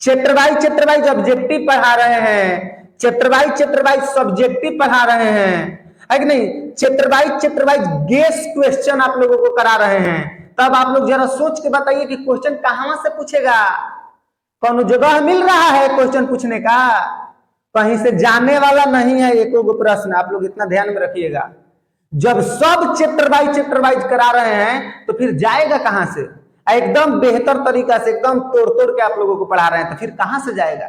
Chapter wise objective पढ़ा रहे हैं, चैप्टर वाइज सब्जेक्टिव पढ़ा रहे हैं, है कि नहीं। चैप्टर वाइज गेस क्वेश्चन आप लोगों को करा रहे हैं। तब आप लोग जरा सोच के बताइए कि क्वेश्चन कहां से पूछेगा। कौन जगह मिल रहा है क्वेश्चन पूछने का? कहीं से जाने वाला नहीं है एक प्रश्न। आप लोग इतना ध्यान में रखिएगा। जब सब चैप्टर वाइज करा रहे हैं तो फिर जाएगा कहां से? एकदम बेहतर तरीका से एकदम तोड़ के आप लोगों को पढ़ा रहे हैं तो फिर कहां से जाएगा,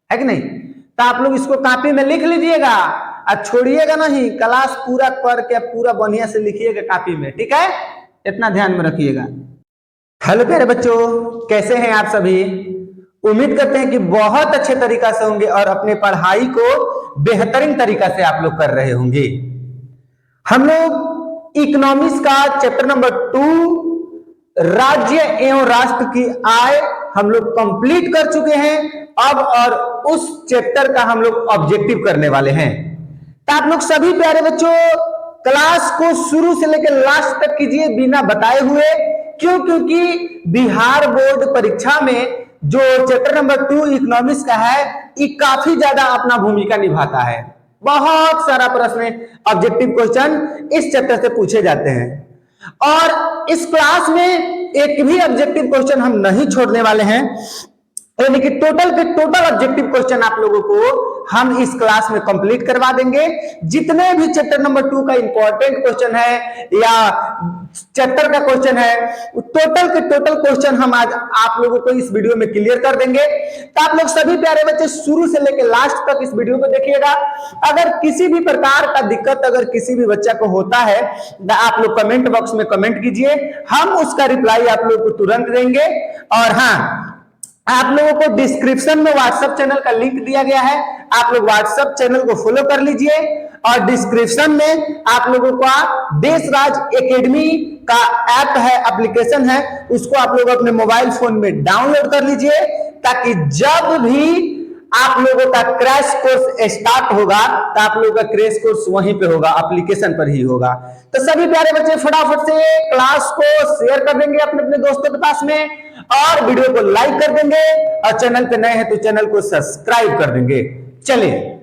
है कि नहीं। तो आप लोग इसको कॉपी में लिख लीजिएगा और छोड़िएगा नहीं, क्लास पूरा करके पूरा बढ़िया से लिखिएगा कॉपी में, ठीक है। इतना ध्यान में रखिएगा। हेलो प्यारे बच्चों, कैसे हैं आप सभी? उम्मीद करते हैं कि बहुत अच्छे तरीका से होंगे और अपने पढ़ाई को बेहतरीन तरीका से आप लोग कर रहे होंगे। हम लोग इकोनॉमिक्स का चैप्टर नंबर 2 राज्य एवं राष्ट्र की आय हम लोग कंप्लीट कर चुके हैं। अब और उस चैप्टर का हम लोग ऑब्जेक्टिव करने वाले हैं। तो आप लोग सभी प्यारे बच्चों क्लास को शुरू से लेकर लास्ट तक कीजिए बिना बताए हुए। क्यों? क्योंकि बिहार बोर्ड परीक्षा में जो चैप्टर नंबर 2 इकोनॉमिक्स का है ये काफी ज्यादा अपना भूमिका निभाता है। बहुत सारा प्रश्न ऑब्जेक्टिव क्वेश्चन इस चैप्टर से पूछे जाते हैं और इस क्लास में एक भी ऑब्जेक्टिव क्वेश्चन हम नहीं छोड़ने वाले हैं। यानी कि टोटल के टोटल ऑब्जेक्टिव क्वेश्चन आप लोगों को हम इस क्लास में कंप्लीट करवा देंगे। जितने भी चैप्टर नंबर 2 का इंपॉर्टेंट क्वेश्चन है या चैप्टर का क्वेश्चन है, टोटल के टोटल क्वेश्चन हम आज आप लोगों को इस वीडियो में क्लियर कर देंगे। तो आप लोग सभी प्यारे बच्चे शुरू से लेकर लास्ट तक इस वीडियो को देखिएगा। अगर किसी भी प्रकार का दिक्कत अगर किसी भी बच्चा को होता है तो आप लोग कमेंट बॉक्स में कमेंट कीजिए, हम उसका रिप्लाई आप लोग को तुरंत देंगे। और हाँ, आप लोगों को डिस्क्रिप्शन में व्हाट्सएप चैनल का लिंक दिया गया है, आप लोग व्हाट्सएप चैनल को फॉलो कर लीजिए। और डिस्क्रिप्शन में आप लोगों का देश राज एकेडमी का ऐप है, एप्लीकेशन है, उसको आप लोग अपने मोबाइल फोन में डाउनलोड कर लीजिए ताकि जब भी आप लोगों का क्रैश कोर्स स्टार्ट होगा तो आप लोगों का क्रैश कोर्स वहीं पे होगा, एप्लीकेशन पर ही होगा। तो सभी प्यारे बच्चे फटाफट से क्लास को शेयर कर देंगे अपने अपने दोस्तों के पास में और वीडियो को लाइक कर देंगे और चैनल पे नए हैं तो चैनल को सब्सक्राइब कर देंगे। चलिए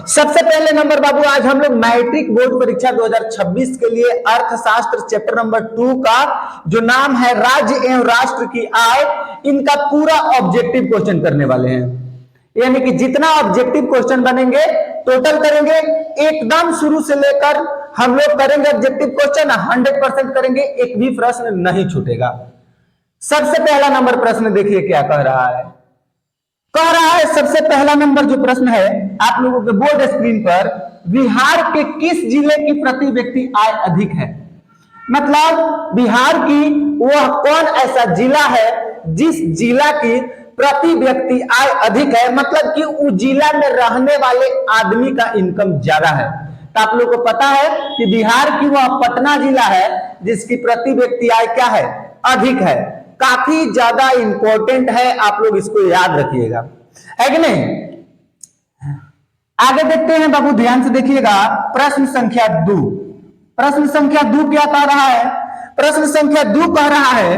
सबसे पहले नंबर बाबू, आज हम लोग मैट्रिक बोर्ड परीक्षा 2026 के लिए अर्थशास्त्र चैप्टर नंबर 2 का जो नाम है राज्य एवं राष्ट्र की आय, इनका पूरा ऑब्जेक्टिव क्वेश्चन करने वाले हैं। यानी कि जितना ऑब्जेक्टिव क्वेश्चन बनेंगे टोटल करेंगे, एकदम शुरू से लेकर हम लोग करेंगे ऑब्जेक्टिव क्वेश्चन 100% करेंगे, एक भी प्रश्न नहीं छूटेगा। सबसे पहला नंबर प्रश्न देखिए क्या कह रहा है। कह रहा है सबसे पहला नंबर जो प्रश्न है आप लोगों के बोर्ड स्क्रीन पर, बिहार के किस जिले की प्रति व्यक्ति आय अधिक है। मतलब बिहार की वह कौन ऐसा जिला है जिस जिला की प्रति व्यक्ति आय अधिक है, मतलब कि उस जिला में रहने वाले आदमी का इनकम ज्यादा है। तो आप लोगों को पता है कि बिहार की वह पटना जिला है जिसकी प्रति व्यक्ति आय क्या है, अधिक है। काफी ज्यादा इंपॉर्टेंट है, आप लोग इसको याद रखिएगा, है कि नहीं। आगे देखते हैं बाबू, ध्यान से देखिएगा। प्रश्न संख्या 2, प्रश्न संख्या 2 क्या कह रहा है? प्रश्न संख्या 2 कह रहा है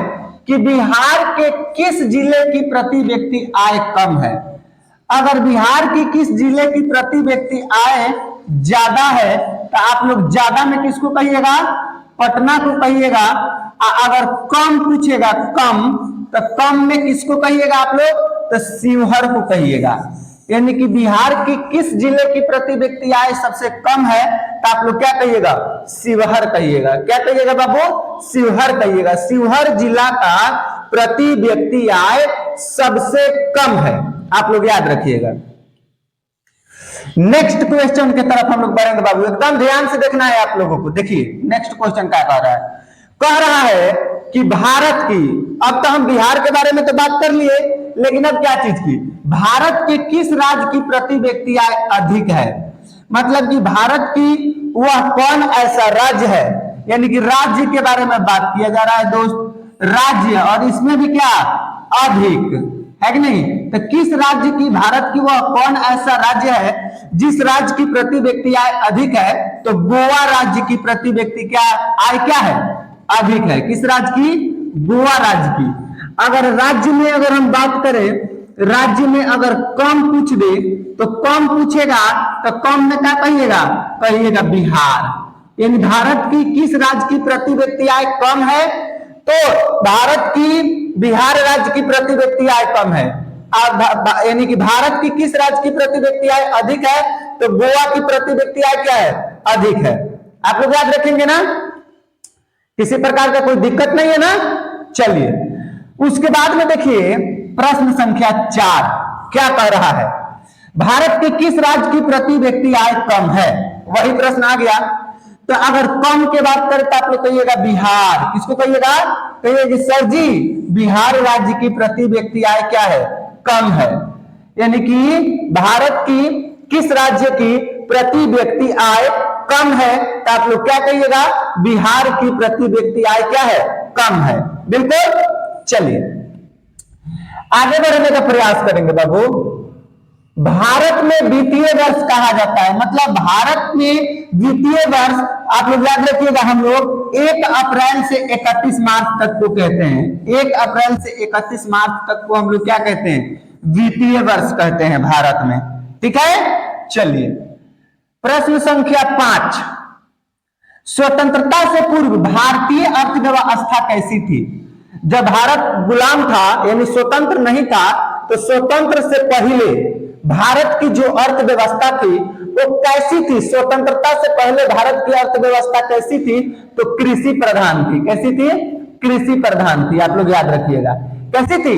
कि बिहार के किस जिले की प्रति व्यक्ति आय कम है। अगर बिहार की किस जिले की प्रति व्यक्ति आय ज्यादा है तो आप लोग ज्यादा में किसको कहिएगा, पटना को कहिएगा। अगर कम पूछेगा कम तो कम में किसको कहिएगा आप लोग, तो शिवहर को कहिएगा। यानी कि बिहार की किस जिले की प्रति व्यक्ति आय सबसे कम है तो आप लोग क्या कहिएगा, शिवहर कहिएगा। क्या कहिएगा बाबू, शिवहर कहिएगा। शिवहर जिला का प्रति व्यक्ति आय सबसे कम है, आप लोग याद रखिएगा। नेक्स्ट क्वेश्चन की तरफ हम लोग बढ़ेंगे बाबू, एकदम ध्यान से देखना है आप लोगों को। देखिए नेक्स्ट क्वेश्चन क्या कह रहा है। कह रहा है कि भारत की, अब तो हम बिहार के बारे में तो बात कर लिए, लेकिन अब क्या चीज की, भारत के किस राज्य की प्रति व्यक्ति आय अधिक है। मतलब कि भारत की वह कौन ऐसा राज्य है, यानी कि राज्य के बारे में बात किया जा रहा है दोस्त, राज्य, और इसमें भी क्या अधिक है कि नहीं। तो किस राज्य की, भारत की वह कौन ऐसा राज्य है जिस राज्य की प्रति व्यक्ति आय अधिक है, तो गोवा राज्य की प्रति व्यक्ति क्या आय क्या है, अधिक है। किस राज्य की, गोवा राज्य की। अगर राज्य में अगर हम बात करें, राज्य में अगर कम पूछ दे तो कम पूछेगा तो कम में क्या कहिएगा, कहिएगा बिहार। यानी भारत की किस राज्य की प्रति व्यक्ति आय कम है, तो भारत की बिहार राज्य की प्रति व्यक्ति आय कम है। यानी कि भारत की किस राज्य की प्रति व्यक्ति आय अधिक है, तो गोवा की प्रति व्यक्ति आय क्या है, अधिक है। आप लोग याद रखेंगे ना, किसी प्रकार का कोई दिक्कत नहीं है ना। चलिए उसके बाद में देखिए प्रश्न संख्या 4 क्या कह रहा है, भारत के किस राज्य की प्रति व्यक्ति आय कम है, वही प्रश्न आ गया। तो अगर कम के बात करें तो आप लोग कहिएगा बिहार। किसको कहिएगा, कहिएगा सर जी बिहार राज्य की प्रति व्यक्ति आय क्या है, कम है। यानी कि भारत की किस राज्य की प्रति व्यक्ति आय कम है, तो आप लोग क्या कहिएगा, बिहार की प्रति व्यक्ति आय क्या है, कम है। बिल्कुल। चलिए आगे बढ़ने का प्रयास करेंगे बाबू। भारत में वित्तीय वर्ष कहा जाता है, मतलब भारत में वित्तीय वर्ष आप लोग याद रखिएगा, हम लोग 1 अप्रैल से 31 मार्च तक को कहते हैं। 1 अप्रैल से 31 मार्च तक को हम लोग क्या कहते हैं, वित्तीय वर्ष कहते हैं भारत में। ठीक है। चलिए प्रश्न संख्या 5, स्वतंत्रता से पूर्व भारतीय अर्थव्यवस्था कैसी थी। जब भारत गुलाम था यानी स्वतंत्र नहीं था, तो स्वतंत्र से पहले भारत की जो अर्थव्यवस्था थी वो कैसी थी, स्वतंत्रता से पहले भारत की अर्थव्यवस्था कैसी थी, तो कृषि प्रधान थी। कैसी थी, कृषि प्रधान थी। आप लोग याद रखिएगा कैसी थी,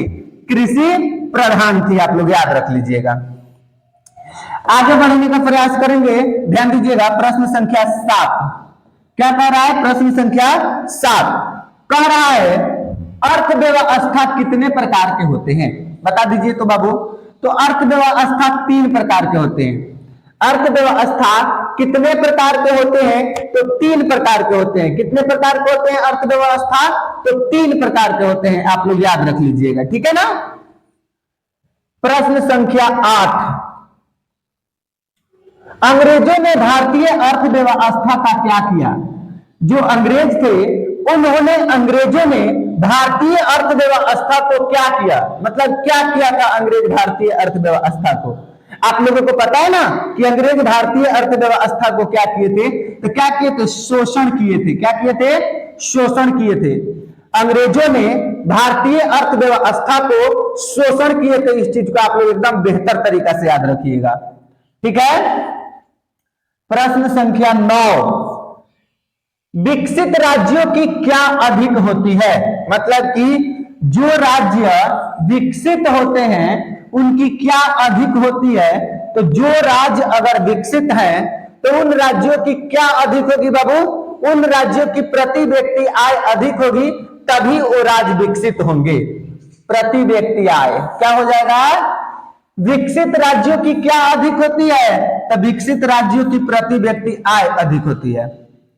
कृषि प्रधान थी। आप लोग याद रख लीजिएगा। आगे बढ़ने का प्रयास करेंगे, ध्यान दीजिएगा। प्रश्न संख्या 7 क्या कह रहा है, प्रश्न संख्या 7 कह रहा है अर्थव्यवस्था कितने प्रकार के होते हैं, बता दीजिए तो बाबू। तो अर्थव्यवस्था 3 प्रकार के होते हैं। अर्थव्यवस्था कितने प्रकार के होते हैं, तो 3 प्रकार के होते हैं। कितने प्रकार के होते हैं अर्थव्यवस्था, तो 3 प्रकार के होते हैं। आप लोग याद रख लीजिएगा, ठीक है ना। प्रश्न संख्या 8, अंग्रेजों ने भारतीय अर्थव्यवस्था का क्या किया। जो अंग्रेज थे उन्होंने, अंग्रेजों ने भारतीय अर्थव्यवस्था को क्या किया, मतलब क्या किया था अंग्रेज भारतीय अर्थव्यवस्था को। आप लोगों को पता है ना कि अंग्रेज भारतीय अर्थव्यवस्था को क्या किए थे, तो क्या किए थे, शोषण किए थे। क्या किए थे, शोषण किए थे। अंग्रेजों ने भारतीय अर्थव्यवस्था को शोषण किए थे। इस चीज को आप लोग एकदम बेहतर तरीका से याद रखिएगा, ठीक है। प्रश्न संख्या 9, विकसित राज्यों की क्या अधिक होती है, मतलब कि जो राज्य विकसित होते हैं उनकी क्या अधिक होती है। तो जो राज्य अगर विकसित है तो उन राज्यों की क्या अधिक होगी बाबू, उन राज्यों की प्रति व्यक्ति आय अधिक होगी, तभी वो राज्य विकसित होंगे। प्रति व्यक्ति आय क्या हो जाएगा, विकसित राज्यों की क्या अधिक होती है, तो विकसित राज्यों की प्रति व्यक्ति आय अधिक होती है।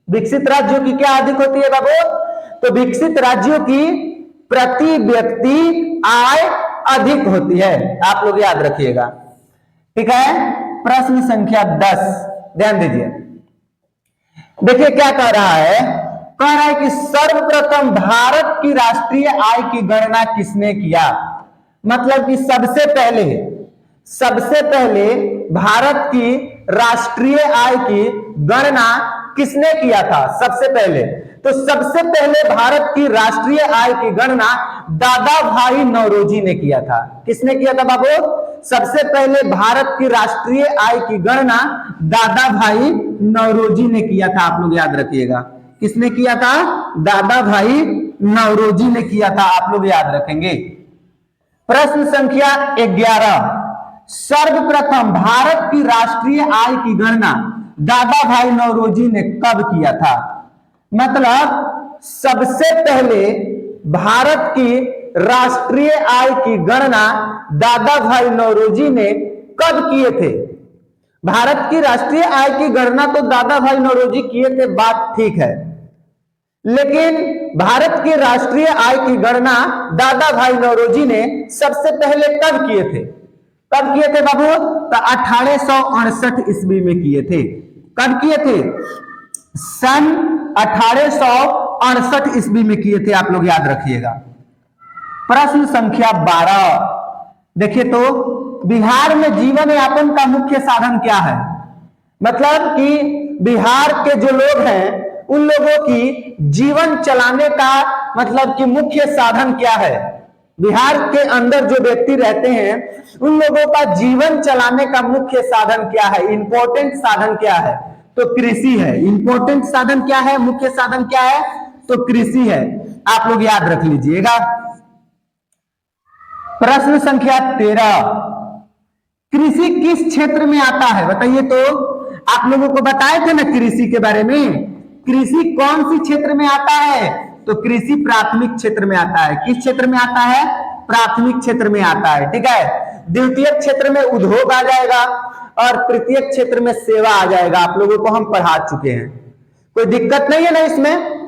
विकसित राज्यों की क्या अधिक होती है बाबू, तो विकसित राज्यों की प्रति व्यक्ति आय अधिक होती है। आप लोग याद रखिएगा, ठीक है। प्रश्न संख्या 10 ध्यान दीजिए। देखिए क्या कह रहा है, कह रहा है कि सर्वप्रथम भारत की राष्ट्रीय आय की गणना किसने किया। मतलब कि सबसे पहले भारत की राष्ट्रीय आय की गणना किसने किया था, सबसे पहले। तो सबसे पहले भारत की राष्ट्रीय आय की गणना दादा भाई नौरोजी ने किया था। किसने किया था बाबू, सबसे पहले भारत की राष्ट्रीय आय की गणना दादा भाई नौरोजी ने किया था। आप लोग याद रखिएगा, किसने किया था, दादा भाई नौरोजी ने किया था। आप लोग याद रखेंगे। प्रश्न संख्या 11, सर्वप्रथम भारत की राष्ट्रीय आय की गणना दादा भाई नौरोजी ने कब किया था। मतलब सबसे पहले भारत की राष्ट्रीय आय की गणना दादा भाई नौरोजी ने कब किए थे। भारत की राष्ट्रीय आय की गणना तो दादा भाई नौरोजी किए थे, बात ठीक है, लेकिन भारत की राष्ट्रीय आय की गणना दादा भाई नौरोजी ने सबसे पहले कब किए थे। कब किए थे बाबू, तो 1868 ईस्वी में किए थे। कब किए थे, सन 1868 ईस्वी में किए थे। आप लोग याद रखिएगा। प्रश्न संख्या 12 देखिए तो, बिहार में जीवन यापन का मुख्य साधन क्या है? मतलब कि बिहार के जो लोग हैं उन लोगों की जीवन चलाने का मतलब कि मुख्य साधन क्या है? बिहार के अंदर जो व्यक्ति रहते हैं उन लोगों का जीवन चलाने का मुख्य साधन क्या है? इंपॉर्टेंट साधन क्या है? तो कृषि है। इंपॉर्टेंट साधन क्या है? मुख्य साधन क्या है? तो कृषि है। आप लोग याद रख लीजिएगा। प्रश्न संख्या 13, कृषि किस क्षेत्र में आता है? बताइए तो, आप लोगों को बताए थे ना कृषि के बारे में। कृषि कौन सी क्षेत्र में आता है? तो कृषि प्राथमिक क्षेत्र में आता है। किस क्षेत्र में आता है? प्राथमिक क्षेत्र में आता है। ठीक है। द्वितीय क्षेत्र में उद्योग आ जाएगा और तृतीय क्षेत्र में सेवा आ जाएगा। आप लोगों को हम पढ़ा चुके हैं, कोई दिक्कत नहीं है ना इसमें।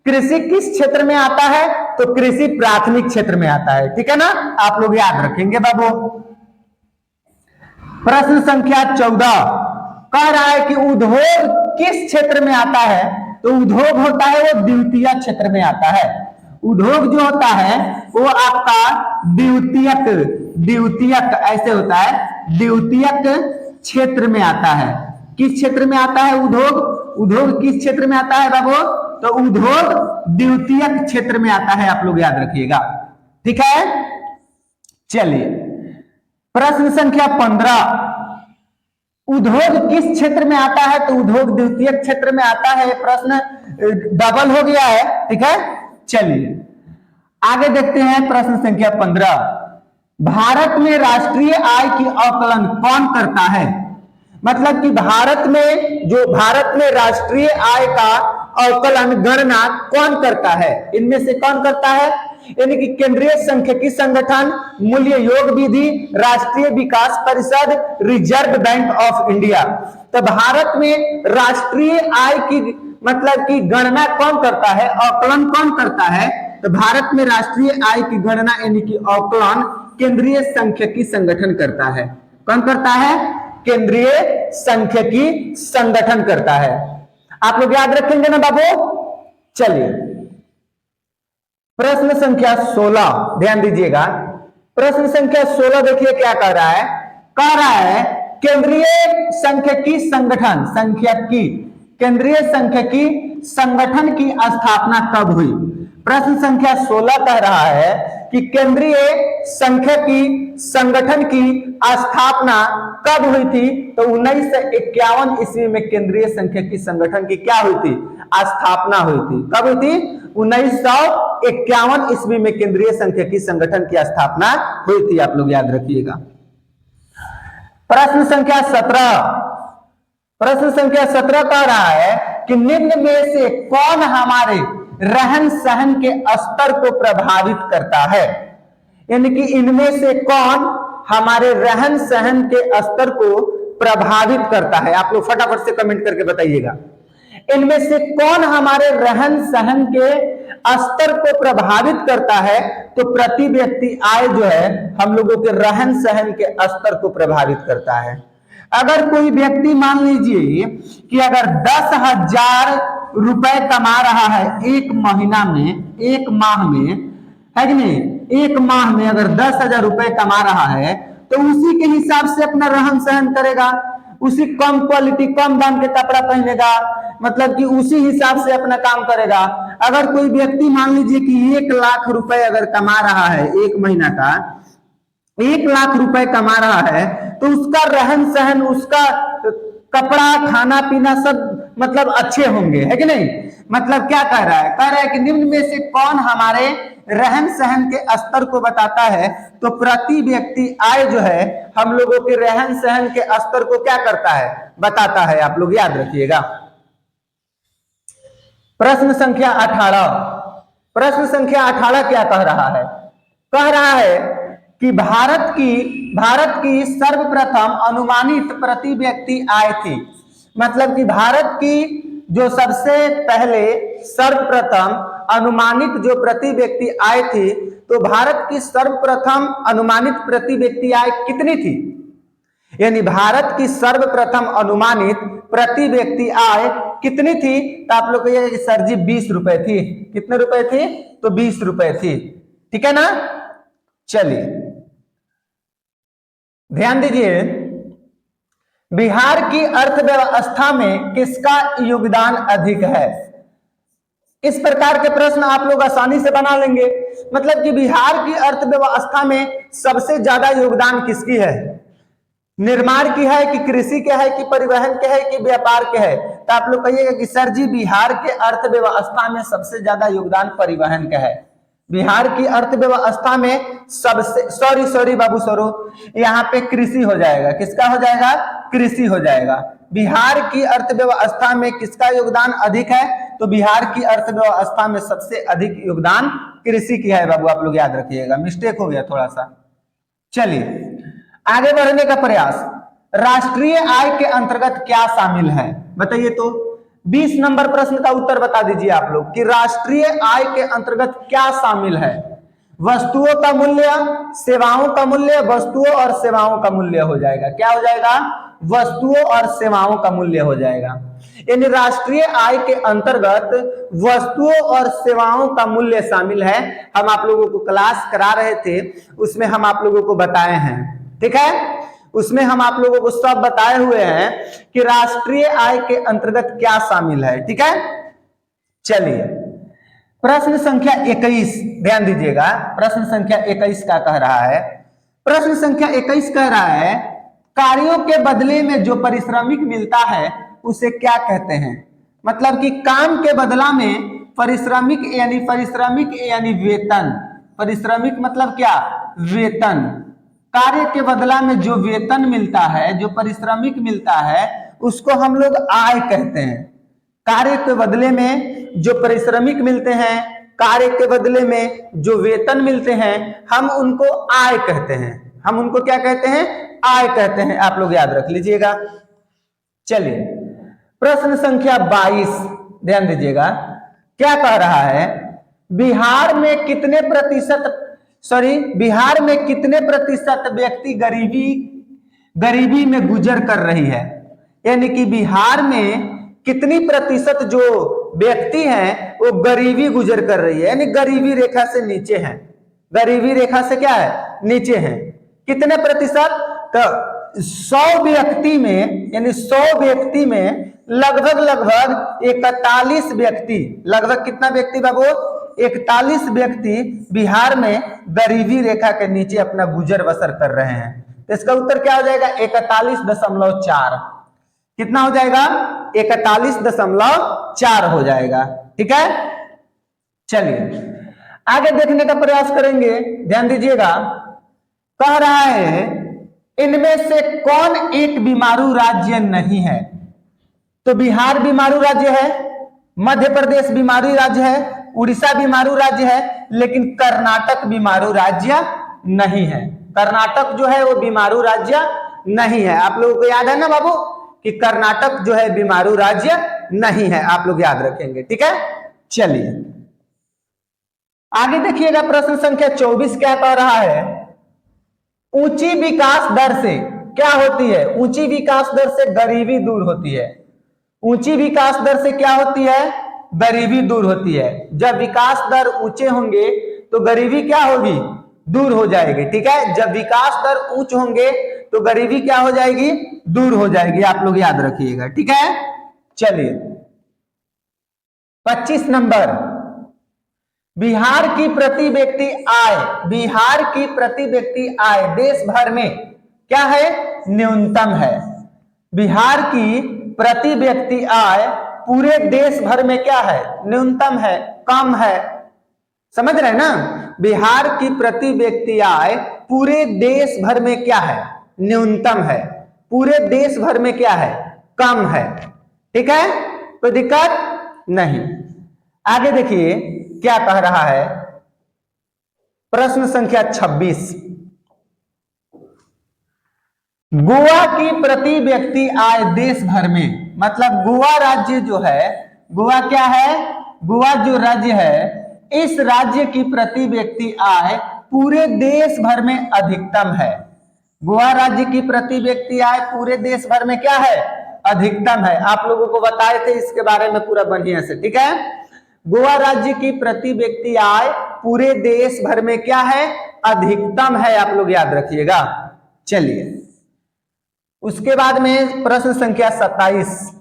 कृषि किस क्षेत्र में आता है? तो कृषि प्राथमिक क्षेत्र में आता है। ठीक है ना, आप लोग याद रखेंगे बाबू। प्रश्न संख्या 14 कह रहा है कि उद्योग किस क्षेत्र में आता है? तो उद्योग होता है वो द्वितीय क्षेत्र में आता है। उद्योग जो होता है वो आपका द्वितीयक ऐसे होता है, द्वितीयक क्षेत्र में आता है। किस क्षेत्र में आता है उद्योग? उद्योग किस क्षेत्र में आता है बाबू? तो उद्योग द्वितीयक क्षेत्र में आता है। आप लोग याद रखिएगा। ठीक है, चलिए प्रश्न संख्या 15, उद्योग किस क्षेत्र में आता है? तो उद्योग द्वितीय क्षेत्र में आता है। प्रश्न डबल हो गया है। ठीक है, चलिए आगे देखते हैं। प्रश्न संख्या 15, भारत में राष्ट्रीय आय की आकलन कौन करता है? मतलब कि भारत में राष्ट्रीय आय का आकलन गणना कौन करता है? इनमें से कौन करता है? यानी कि केंद्रीय सांख्यिकी संगठन, मूल्य योग विधि, राष्ट्रीय विकास परिषद, रिजर्व बैंक ऑफ इंडिया। तो भारत में राष्ट्रीय आय की मतलब की गणना कौन करता है, आकलन कौन करता है? तो भारत में राष्ट्रीय आय की गणना यानी कि आकलन केंद्रीय सांख्यिकी संगठन करता है। कौन करता है? केंद्रीय सांख्यिकी संगठन करता है। आप लोग याद रखेंगे ना बाबू। चलिए प्रश्न संख्या 16 ध्यान दीजिएगा। प्रश्न संख्या 16 देखिए क्या कह रहा है। कह रहा है केंद्रीय सांख्यिकी संगठन केंद्रीय सांख्यिकी संगठन की स्थापना कब हुई? प्रश्न संख्या 16 कह रहा है कि केंद्रीय सांख्यिकी संगठन की स्थापना कब हुई थी? तो 1951 ईस्वी में केंद्रीय सांख्यिकी संगठन की क्या हुई थी? स्थापना हुई थी। कब हुई थी? 1951 ईस्वी में केंद्रीय सांख्यिकी संगठन की स्थापना हुई थी। आप लोग याद रखिएगा। प्रश्न संख्या 17 कह रहा है कि निम्न में से कौन हमारे रहन सहन के स्तर को प्रभावित करता है? यानी कि इनमें से कौन हमारे रहन सहन के स्तर को प्रभावित करता है? आप लोग फटाफट से कमेंट करके बताइएगा। इनमें से कौन हमारे रहन सहन के स्तर को प्रभावित करता है? तो प्रति व्यक्ति आय जो है हम लोगों के रहन सहन के स्तर को प्रभावित करता है। अगर कोई व्यक्ति मान लीजिए कि अगर 10,000 रुपए कमा रहा है एक महीना में, एक माह में, है कि नहीं, एक माह में अगर 10,000 रुपए कमा रहा है तो उसी के हिसाब से अपना रहन सहन करेगा। उसी कम क्वालिटी कम दाम के कपड़ा पहनेगा, मतलब कि उसी हिसाब से अपना काम करेगा। अगर कोई व्यक्ति मान लीजिए कि 1 लाख रुपए अगर कमा रहा है एक महीना का, 1 लाख रुपए कमा रहा है तो उसका रहन सहन, उसका कपड़ा, खाना पीना सब मतलब अच्छे होंगे, है कि नहीं। मतलब क्या कह रहा है? कह रहा है कि निम्न में से कौन हमारे रहन सहन के स्तर को बताता है? तो प्रति व्यक्ति आय जो है हम लोगों के रहन सहन के स्तर को क्या करता है? बताता है। आप लोग याद रखिएगा। प्रश्न संख्या 18 क्या कह रहा है? कह रहा है कि भारत की सर्वप्रथम अनुमानित प्रति व्यक्ति आय थी। मतलब कि भारत की जो सबसे पहले सर्वप्रथम अनुमानित जो प्रति व्यक्ति आय थी, तो भारत की सर्वप्रथम अनुमानित प्रति व्यक्ति आय कितनी थी? यानी भारत की सर्वप्रथम अनुमानित प्रति व्यक्ति आय कितनी थी? तो आप लोग कहिए सर जी 20 रुपए थी। कितने रुपए थी? तो 20 रुपए थी। ठीक है ना। चलिए ध्यान दीजिए, बिहार की अर्थव्यवस्था में किसका योगदान अधिक है? इस प्रकार के प्रश्न आप लोग आसानी से बना लेंगे। मतलब कि बिहार की अर्थव्यवस्था में सबसे ज्यादा योगदान किसकी है? निर्माण की है कि कृषि के है कि परिवहन के है कि व्यापार के है? तो आप लोग कहिएगा कि सर जी बिहार के अर्थव्यवस्था में सबसे ज्यादा योगदान परिवहन का है। बिहार की अर्थव्यवस्था में सबसे सॉरी बाबू सरो, यहाँ पे कृषि हो जाएगा। किसका हो जाएगा? कृषि हो जाएगा। बिहार की अर्थव्यवस्था में किसका योगदान अधिक है? तो बिहार की अर्थव्यवस्था में सबसे अधिक योगदान कृषि की है बाबू, आप लोग याद रखिएगा, मिस्टेक हो गया थोड़ा सा। चलिए आगे बढ़ने का प्रयास। राष्ट्रीय आय के अंतर्गत क्या शामिल है? बताइए तो 20 नंबर प्रश्न का उत्तर बता दीजिए आप लोग कि राष्ट्रीय आय के अंतर्गत क्या शामिल है? वस्तुओं का मूल्य, सेवाओं का मूल्य, वस्तुओं और सेवाओं का मूल्य हो जाएगा। क्या हो जाएगा? वस्तुओं और सेवाओं का मूल्य हो जाएगा। यानी राष्ट्रीय आय के अंतर्गत वस्तुओं और सेवाओं का मूल्य शामिल है। हम आप लोगों को क्लास करा रहे थे, उसमें हम आप लोगों को बताए हैं, ठीक है, उसमें हम आप लोगों को सब बताए हुए हैं कि राष्ट्रीय आय के अंतर्गत क्या शामिल है, ठीक है। चलिए प्रश्न संख्या 21 ध्यान दीजिएगा, प्रश्न संख्या 21 का कह रहा है, प्रश्न संख्या 21 कह रहा है कार्यों के बदले में जो पारिश्रमिक मिलता है उसे क्या कहते हैं? मतलब कि काम के बदला में पारिश्रमिक यानी वेतन। पारिश्रमिक मतलब क्या? वेतन। कार्य के बदला में जो वेतन मिलता है, जो पारिश्रमिक मिलता है, उसको हम लोग आय कहते हैं। कार्य के बदले में जो पारिश्रमिक मिलते हैं, कार्य के बदले में जो वेतन मिलते हैं, हम उनको आय कहते हैं। हम उनको क्या कहते हैं? आय कहते हैं। आप लोग याद रख लीजिएगा। चलिए प्रश्न संख्या 22 ध्यान दीजिएगा, क्या कह रहा है? बिहार में कितने प्रतिशत व्यक्ति गरीबी में गुजर कर रही है? यानी कि बिहार में कितनी प्रतिशत जो व्यक्ति हैं वो गरीबी गुजर कर रही है, यानी गरीबी रेखा से नीचे है। गरीबी रेखा से क्या है? नीचे है। कितने प्रतिशत? तो 100 व्यक्ति में, यानी 100 व्यक्ति में लगभग 41 व्यक्ति, लगभग कितना व्यक्ति बाबू? 41 व्यक्ति बिहार में गरीबी रेखा के नीचे अपना गुजर बसर कर रहे हैं। तो इसका उत्तर क्या हो जाएगा? 41.4। कितना हो जाएगा? 41.4 हो जाएगा, ठीक है। चलिए आगे देखने का प्रयास करेंगे, ध्यान दीजिएगा। कह रहा है इनमें से कौन एक बीमारू राज्य नहीं है? तो बिहार बीमारू राज्य है, मध्य प्रदेश बीमारू राज्य है, उड़ीसा बीमारू राज्य है, लेकिन कर्नाटक बीमारू राज्य नहीं है। कर्नाटक जो है वो बीमारू राज्य नहीं है। आप लोगों को याद है ना बाबू कि कर्नाटक जो है बीमारू राज्य नहीं है, आप लोग याद रखेंगे, ठीक है। चलिए आगे देखिएगा, प्रश्न संख्या 24 क्या कह रहा है? ऊंची विकास दर से क्या होती है? ऊंची विकास दर से गरीबी दूर होती है। ऊंची विकास दर से क्या होती है? गरीबी दूर होती है। जब विकास दर ऊंचे होंगे तो गरीबी क्या होगी? दूर हो जाएगी, ठीक है। जब विकास दर उच्च होंगे तो गरीबी क्या हो जाएगी? दूर हो जाएगी। आप लोग याद रखिएगा, ठीक है। चलिए 25 नंबर, बिहार की प्रति व्यक्ति आय, बिहार की प्रति व्यक्ति आय देश भर में क्या है? न्यूनतम है। बिहार की प्रति व्यक्ति आय पूरे देश भर में क्या है? न्यूनतम है, कम है। समझ रहे हैं ना? बिहार की प्रति व्यक्ति आय पूरे देश भर में क्या है? न्यूनतम है। पूरे देश भर में क्या है? कम है, ठीक है, कोई दिक्कत नहीं। आगे देखिए क्या कह रहा है? प्रश्न संख्या 26, गोवा की प्रति व्यक्ति आय देश भर में, मतलब गोवा राज्य जो है, गोवा क्या है? गोवा जो राज्य है, इस राज्य की प्रति व्यक्ति आय पूरे देश भर में अधिकतम है। गोवा राज्य की प्रति व्यक्ति आय पूरे देश भर में क्या है? अधिकतम है। आप लोगों को बताए थे इसके बारे में पूरा बढ़िया से, ठीक है। गोवा राज्य की प्रति व्यक्ति आय पूरे देश भर में क्या है? अधिकतम है, आप लोग याद रखिएगा। चलिए उसके बाद में प्रश्न संख्या 27,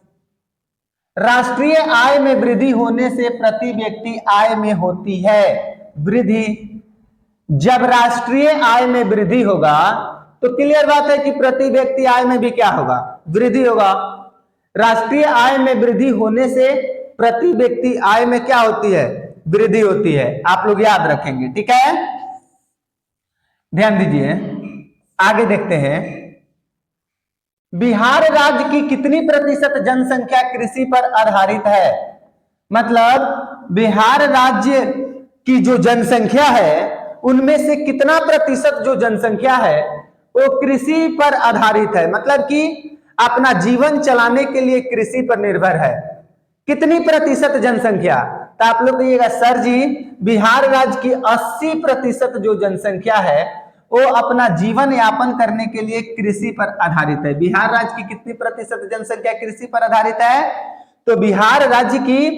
राष्ट्रीय आय में वृद्धि होने से प्रति व्यक्ति आय में होती है वृद्धि। जब राष्ट्रीय आय में वृद्धि होगा तो क्लियर बात है कि प्रति व्यक्ति आय में भी क्या होगा, वृद्धि होगा। राष्ट्रीय आय में वृद्धि होने से प्रति व्यक्ति आय में क्या होती है, वृद्धि होती है, आप लोग याद रखेंगे, ठीक है। ध्यान दीजिए, आगे देखते हैं। बिहार राज्य की कितनी प्रतिशत जनसंख्या कृषि पर आधारित है? मतलब बिहार राज्य की जो जनसंख्या है उनमें से कितना प्रतिशत जो जनसंख्या है वो कृषि पर आधारित है, मतलब कि अपना जीवन चलाने के लिए कृषि पर निर्भर है। कितनी प्रतिशत जनसंख्या? तो आप लोग कहिएगा सर जी बिहार राज्य की 80% जो जनसंख्या है वो अपना जीवन यापन करने के लिए कृषि पर आधारित है। बिहार राज्य की कितनी प्रतिशत जनसंख्या कृषि पर आधारित है? तो बिहार राज्य की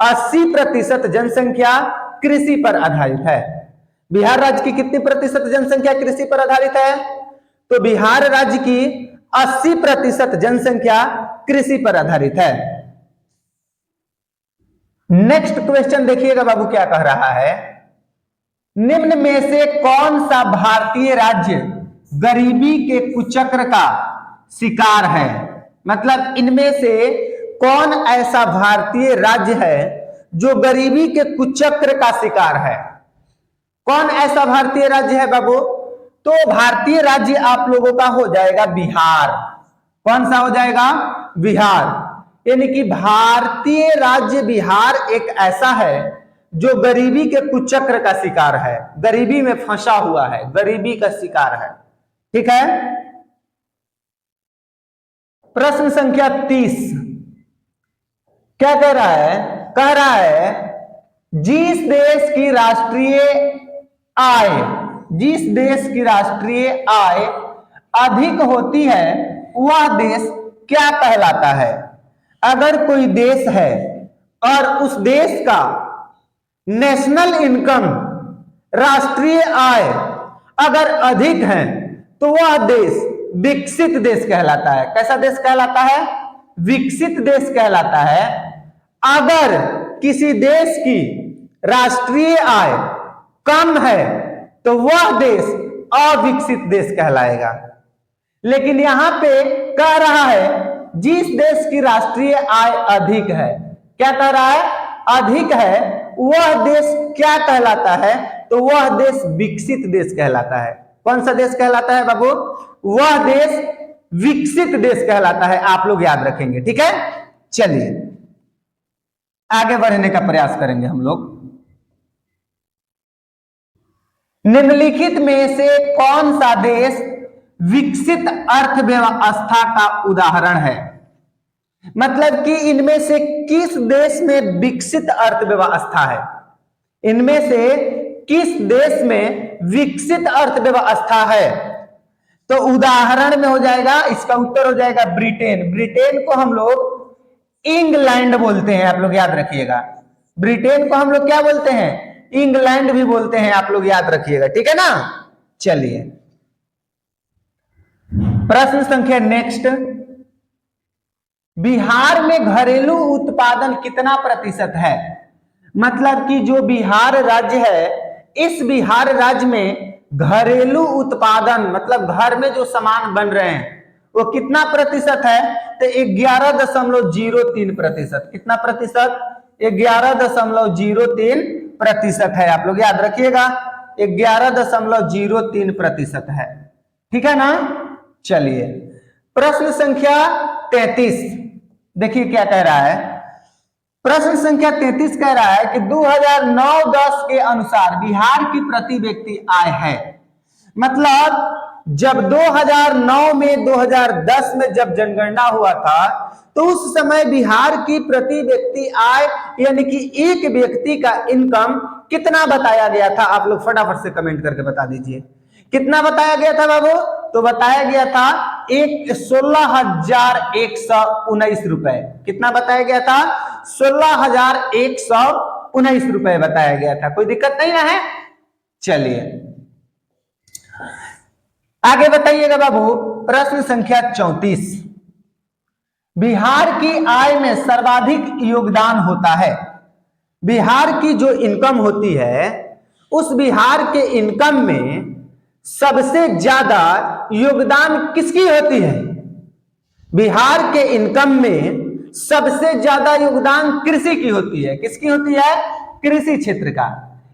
80% जनसंख्या कृषि पर आधारित है। बिहार राज्य की कितनी प्रतिशत जनसंख्या कृषि पर आधारित है? तो बिहार राज्य की 80% जनसंख्या कृषि पर आधारित है। नेक्स्ट क्वेश्चन देखिएगा बाबू क्या कह रहा है, निम्न में से कौन सा भारतीय राज्य गरीबी के कुचक्र का शिकार है? मतलब इनमें से कौन ऐसा भारतीय राज्य है जो गरीबी के कुचक्र का शिकार है? कौन ऐसा भारतीय राज्य है बाबू? तो भारतीय राज्य आप लोगों का हो जाएगा बिहार। कौन सा हो जाएगा? बिहार। यानी कि भारतीय राज्य बिहार एक ऐसा है जो गरीबी के कुचक्र का शिकार है, गरीबी में फंसा हुआ है, गरीबी का शिकार है, ठीक है। प्रश्न संख्या 30 क्या कह रहा है? कह रहा है जिस देश की राष्ट्रीय आय, जिस देश की राष्ट्रीय आय अधिक होती है वह देश क्या कहलाता है? अगर कोई देश है और उस देश का नेशनल इनकम, राष्ट्रीय आय अगर अधिक है तो वह देश विकसित देश कहलाता है। कैसा देश कहलाता है? विकसित देश कहलाता है। अगर किसी देश की राष्ट्रीय आय कम है तो वह देश अविकसित देश कहलाएगा। लेकिन यहां पे कह रहा है जिस देश की राष्ट्रीय आय अधिक है, क्या कह रहा है? अधिक है, वह देश क्या कहलाता है? तो वह देश विकसित देश कहलाता है। कौन सा देश कहलाता है बाबू? वह देश विकसित देश कहलाता है, आप लोग याद रखेंगे, ठीक है। चलिए आगे बढ़ने का प्रयास करेंगे हम लोग। निम्नलिखित में से कौन सा देश विकसित अर्थव्यवस्था का उदाहरण है? मतलब कि इनमें से किस देश में विकसित अर्थव्यवस्था है? इनमें से किस देश में विकसित अर्थव्यवस्था है? तो उदाहरण में हो जाएगा, इसका उत्तर हो जाएगा ब्रिटेन। ब्रिटेन को हम लोग इंग्लैंड बोलते हैं, आप लोग याद रखिएगा। ब्रिटेन को हम लोग क्या बोलते हैं? इंग्लैंड भी बोलते हैं, आप लोग याद रखिएगा, ठीक है ना। चलिए प्रश्न संख्या नेक्स्ट, बिहार में घरेलू उत्पादन कितना प्रतिशत है? मतलब कि जो बिहार राज्य है, इस बिहार राज्य में घरेलू उत्पादन मतलब घर में जो सामान बन रहे हैं वो कितना प्रतिशत है? तो 11.03%। कितना प्रतिशत? 11.03% है, आप लोग याद रखिएगा। 11.03% है, ठीक है ना। चलिए प्रश्न संख्या 33 देखिए क्या कह रहा है। प्रश्न संख्या 33 कह रहा है कि 2009-10 के अनुसार बिहार की प्रति व्यक्ति आय है। मतलब जब 2009 में 2010 में जब जनगणना हुआ था तो उस समय बिहार की प्रति व्यक्ति आय यानी कि एक व्यक्ति का इनकम कितना बताया गया था? आप लोग फटाफट से कमेंट करके बता दीजिए कितना बताया गया था बाबू। तो बताया गया था 16,119 रुपए। कितना बताया गया था? 16,119 रुपए बताया गया था। कोई दिक्कत नहीं ना है। चलिए आगे बताइएगा बाबू, प्रश्न संख्या 34। बिहार की आय में सर्वाधिक योगदान होता है। बिहार की जो इनकम होती है, उस बिहार के इनकम में सबसे ज्यादा योगदान किसकी होती है? बिहार के इनकम में सबसे ज्यादा योगदान कृषि की होती है। किसकी होती है? कृषि क्षेत्र का।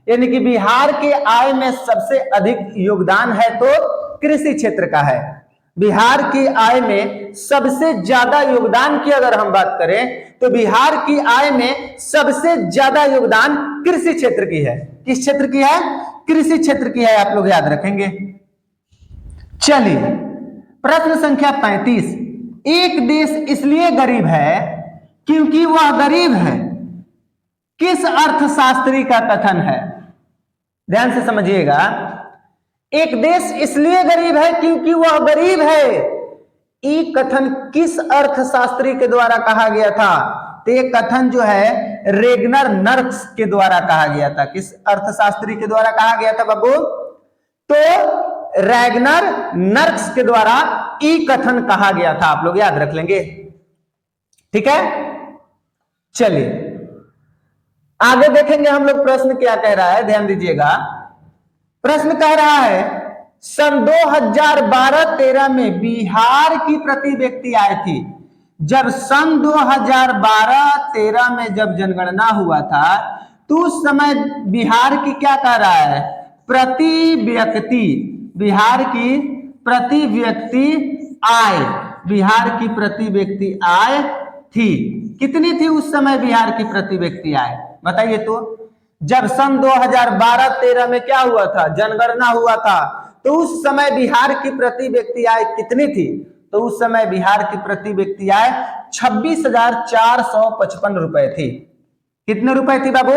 यानी कि बिहार के आय में सबसे अधिक योगदान है तो कृषि क्षेत्र का है। बिहार की आय में सबसे ज्यादा योगदान की अगर हम बात करें तो बिहार की आय में सबसे ज्यादा योगदान कृषि क्षेत्र की है। किस क्षेत्र की है? कृषि क्षेत्र की है, आप लोग याद रखेंगे। चलिए, प्रश्न संख्या 35। एक देश इसलिए गरीब है क्योंकि वह गरीब है, किस अर्थशास्त्री का कथन है? ध्यान से समझिएगा। एक देश इसलिए गरीब है क्योंकि वह गरीब है, ये कथन किस अर्थशास्त्री के द्वारा कहा गया था? तो ये कथन जो है रेगनर नर्क्स के द्वारा कहा गया था। किस अर्थशास्त्री के द्वारा कहा गया था बाबू? तो रैगनर नर्क्स के द्वारा ई कथन कहा गया था। आप लोग याद रख लेंगे, ठीक है। चलिए आगे देखेंगे हम लोग प्रश्न क्या कह रहा है, ध्यान दीजिएगा। प्रश्न कह रहा है सन 2012-13 में बिहार की प्रति व्यक्ति आय थी। जब सन 2012-13 में जब जनगणना हुआ था तो उस समय बिहार की क्या कह रहा है? प्रति व्यक्ति, बिहार की प्रति व्यक्ति आय, बिहार की प्रति व्यक्ति आय थी। कितनी थी उस समय बिहार की प्रति व्यक्ति आय? बताइए तो। जब सन 2012-13 में क्या हुआ था? जनगणना हुआ था, तो उस समय बिहार की प्रति व्यक्ति आय कितनी थी? तो उस समय बिहार की प्रति व्यक्ति आय 26,455 रुपए थी। कितने रुपए थी बाबू?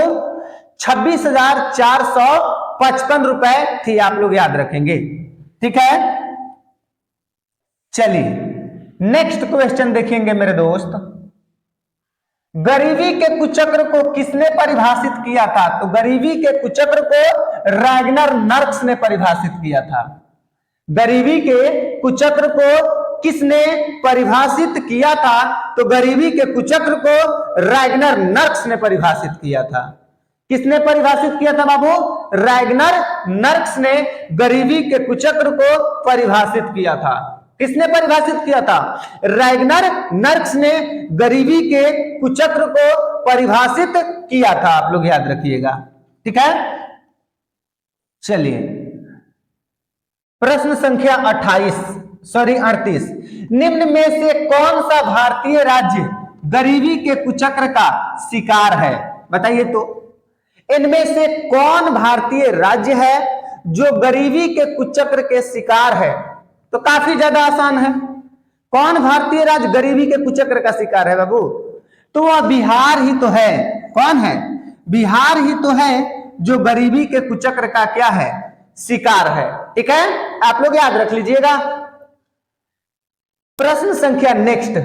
26,455 रुपए थी, आप लोग याद रखेंगे, ठीक है। चलिए नेक्स्ट क्वेश्चन देखेंगे मेरे दोस्त। गरीबी के कुचक्र को किसने परिभाषित किया था? तो गरीबी के कुचक्र को रैगनर नर्क्स ने परिभाषित किया था। गरीबी के कुचक्र को किसने परिभाषित किया था? तो गरीबी के कुचक्र को रैगनर नर्क्स ने परिभाषित किया था। किसने परिभाषित किया था बाबू? रैगनर नर्क्स ने गरीबी के कुचक्र को परिभाषित किया था। किसने परिभाषित किया था? रैगनर नर्क्स ने गरीबी के कुचक्र को परिभाषित किया था। आप लोग याद रखिएगा, ठीक है। चलिए प्रश्न संख्या 38। निम्न में से कौन सा भारतीय राज्य गरीबी के कुचक्र का शिकार है? बताइए तो। इनमें से कौन भारतीय राज्य है जो गरीबी के कुचक्र के शिकार है? तो काफी ज्यादा आसान है। कौन भारतीय राज्य गरीबी के कुचक्र का शिकार है बाबू? तो वह बिहार ही तो है। कौन है? बिहार ही तो है जो गरीबी के कुचक्र का क्या है? शिकार है, ठीक है। आप लोग याद रख लीजिएगा। प्रश्न संख्या नेक्स्ट,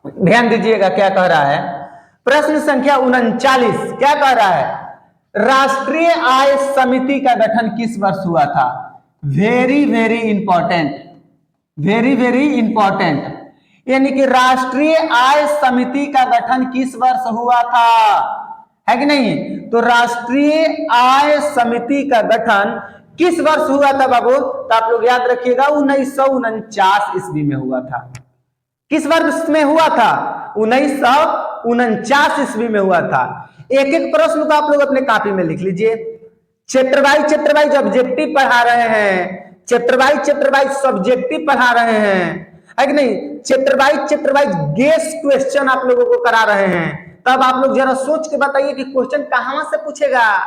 ध्यान दीजिएगा क्या कह रहा है। प्रश्न संख्या 39 क्या कह रहा है? राष्ट्रीय आय समिति का गठन किस वर्ष हुआ था? Very very important, very very important. यानी कि राष्ट्रीय आय समिति का गठन किस वर्ष हुआ था? है कि नहीं? तो राष्ट्रीय आय समिति का गठन किस वर्ष हुआ था बाबू? तो आप लोग याद रखिएगा 1949 ईस्वी में हुआ था। किस वर्ष में हुआ था? 1949 ईस्वी में हुआ था। एक एक प्रश्न को आप लोग अपने कॉपी में लिख लीजिए। चैप्टर वाइज ऑब्जेक्टिव पढ़ा रहे हैं, चैप्टर वाइज सब्जेक्टिव पढ़ा रहे हैं, है कि नहीं? चैप्टर वाइज गेस क्वेश्चन आप लोगों को करा रहे हैं। तब आप लोग जरा सोच के बताइए कि क्वेश्चन कहां से पूछेगा?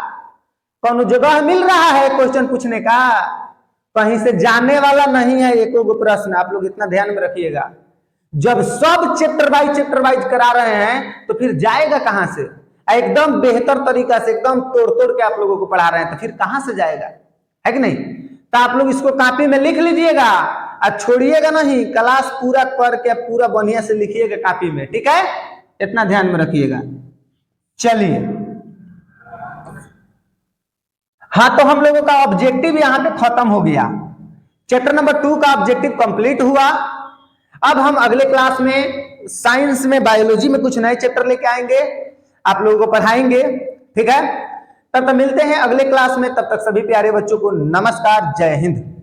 कौन जगह मिल रहा है क्वेश्चन पूछने का? कहीं से जाने वाला नहीं है एक प्रश्न। आप लोग इतना ध्यान में रखिएगा। जब सब चैप्टर वाइज करा रहे हैं तो फिर जाएगा कहां से? एकदम बेहतर तरीका से एकदम तोड़ के आप लोगों को पढ़ा रहे हैं तो फिर कहां से जाएगा? है कि नहीं? तो आप लोग इसको कॉपी में लिख लीजिएगा और छोड़िएगा नहीं। क्लास पूरा करके पूरा बढ़िया से लिखिएगा कॉपी में, ठीक है। इतना ध्यान में रखिएगा। चलिए, हाँ, तो हम लोगों का ऑब्जेक्टिव यहां पे खत्म हो गया। चैप्टर नंबर 2 का ऑब्जेक्टिव कंप्लीट हुआ। अब हम अगले क्लास में साइंस में, बायोलॉजी में कुछ नए चैप्टर लेके आएंगे, आप लोगों को पढ़ाएंगे। ठीक है, तब तक मिलते हैं अगले क्लास में। तब तक सभी प्यारे बच्चों को नमस्कार, जय हिंद।